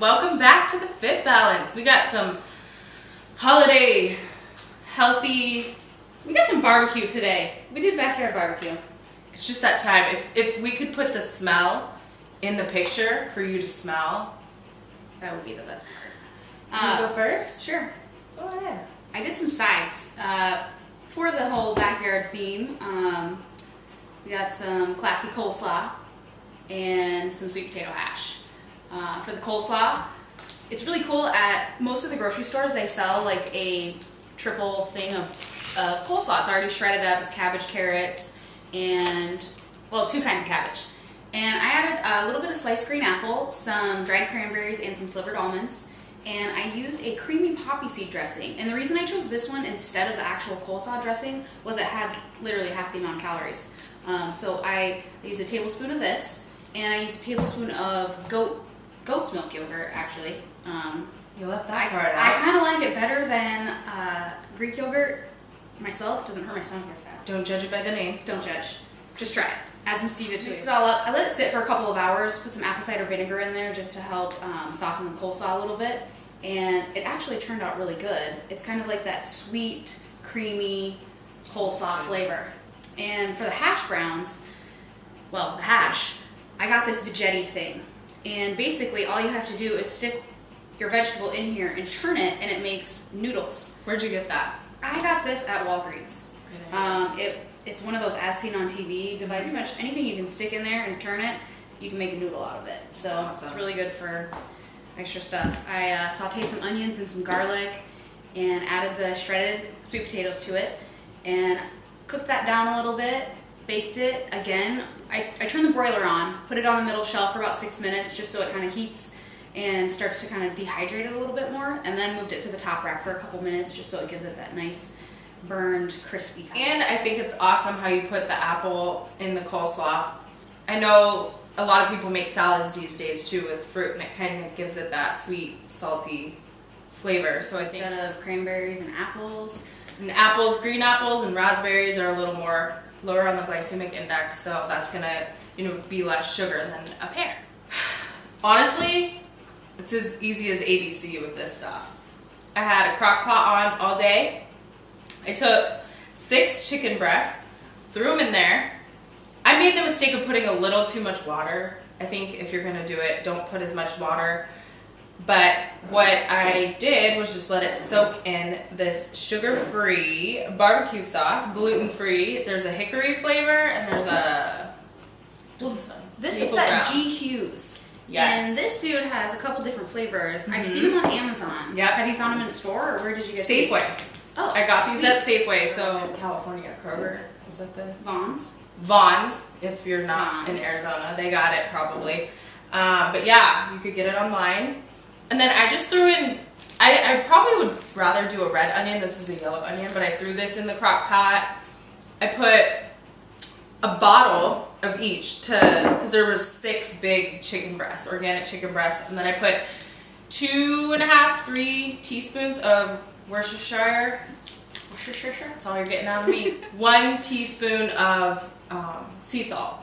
Welcome back to the Fit Balance. We got some holiday healthy, we got some barbecue today. We did backyard barbecue. It's just that time. If we could put the smell in the picture for you to smell, that would be the best part. You go first? Sure. Go ahead. I did some sides for the whole backyard theme. We got some classy coleslaw and some sweet potato hash. For the coleslaw, it's really cool. At most of the grocery stores, they sell like a triple thing of coleslaw. It's already shredded up. It's cabbage, carrots, and, well, 2 kinds of cabbage. And I added a little bit of sliced green apple, some dried cranberries, and some slivered almonds. And I used a creamy poppy seed dressing. And the reason I chose this one instead of the actual coleslaw dressing was it had literally half the amount of calories. So I used a tablespoon of this, and I used a tablespoon of goat's milk yogurt, actually. You left that part out. I kind of like it better than Greek yogurt myself. It doesn't hurt my stomach as bad. Don't judge it by the name. Don't judge. Just try it. Add some stevia to it. Mix it all up. I let it sit for a couple of hours, put some apple cider vinegar in there just to help soften the coleslaw a little bit. And it actually turned out really good. It's kind of like that sweet, creamy coleslaw flavor. And for the hash browns, well, the hash, I got this veggetti thing. And basically all you have to do is stick your vegetable in here and turn it, and it makes noodles. Where'd you get that? I got this at Walgreens. Okay, It's one of those as seen on TV devices. Pretty much anything you can stick in there and turn it, you can make a noodle out of it. So awesome. It's really good for extra stuff. I sauteed some onions and some garlic and added the shredded sweet potatoes to it and cooked that down a little bit, baked it again. I turned the broiler on, put it on the middle shelf for about 6 minutes just so it kind of heats and starts to kind of dehydrate it a little bit more, and then moved it to the top rack for a couple minutes just so it gives it that nice burned, crispy kind. And I think it's awesome how you put the apple in the coleslaw. I know a lot of people make salads these days too with fruit, and it kind of gives it that sweet, salty flavor. So I think Instead of cranberries and apples. and apples, green apples and raspberries are a little more lower on the glycemic index, so that's gonna, be less sugar than a pear. Honestly, it's as easy as ABC with this stuff. I had a crock pot on all day. I took 6 chicken breasts, threw them in there. I made the mistake of putting a little too much water. I think if you're gonna do it, don't put as much water. But what I did was just let it soak in this sugar-free barbecue sauce, gluten-free. There's a hickory flavor, and there's a... This is that G. Hughes. Yes. And this dude has a couple different flavors. I've seen them on Amazon. Yep. Have you found them in a store, or where did you get Safeway. these? Oh, I got sweet. these at Safeway, so California, Kroger. Is that the... Vaughn's. Vaughn's, if you're not in Arizona. They got it probably. But yeah, you could get it online. And then I just threw in, I probably would rather do a red onion. This is a yellow onion, but I threw this in the crock pot. I put a bottle of each because there was 6 big chicken breasts, organic chicken breasts. And then I put 2.5, 3 teaspoons of Worcestershire. That's all you're getting out of me. 1 teaspoon of sea salt.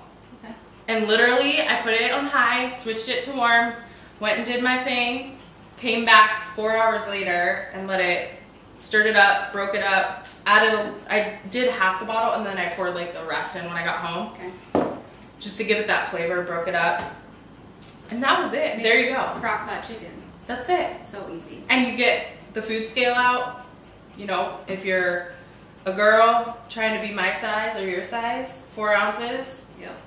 Okay. And literally, I put it on high, switched it to warm, went and did my thing, came back 4 hours later and stirred it up, broke it up, I did half the bottle, and then I poured like the rest in when I got home. Okay. Just to give it that flavor, broke it up. And that was it. There you go. Crock pot chicken. That's it. So easy. And you get the food scale out. If you're a girl trying to be my size or your size, 4 ounces. Yep.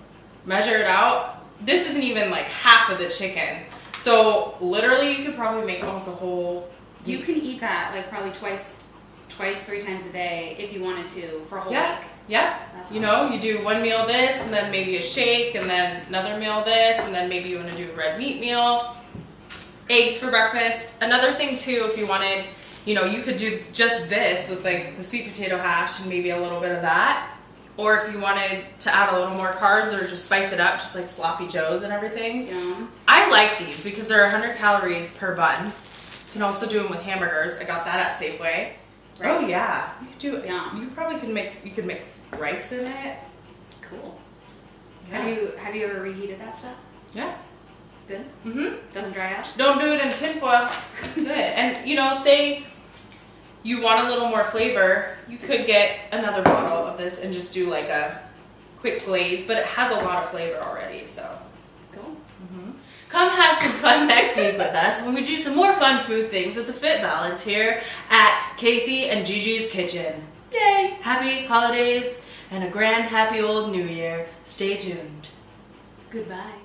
Measure it out. This isn't even like half of the chicken. So literally you could probably make almost a whole You can eat that like probably twice, 3 times a day if you wanted to for a whole week. Yeah. That's awesome. You do one meal this, and then maybe a shake, and then another meal this, and then maybe you want to do a red meat meal. Eggs for breakfast. Another thing too, if you wanted, you could do just this with like the sweet potato hash and maybe a little bit of that. Or if you wanted to add a little more carbs or just spice it up, just like sloppy joes and everything. Yeah. I like these because they're 100 calories per bun. You can also do them with hamburgers. I got that at Safeway. Right. Oh yeah, you could do it. Yeah. You probably could mix. You could mix rice in it. Cool. Yeah. Have you ever reheated that stuff? Yeah. It's good. Mm-hmm. Doesn't dry out. Just don't do it in tinfoil. It's good. And you know, say you want a little more flavor, you could get another bottle of this and just do like a quick glaze, but it has a lot of flavor already, so. Cool. Come have some fun next week with us when we do some more fun food things with the Fit Balance here at Casey and Gigi's Kitchen. Yay! Happy holidays and a grand happy old new year. Stay tuned. Goodbye.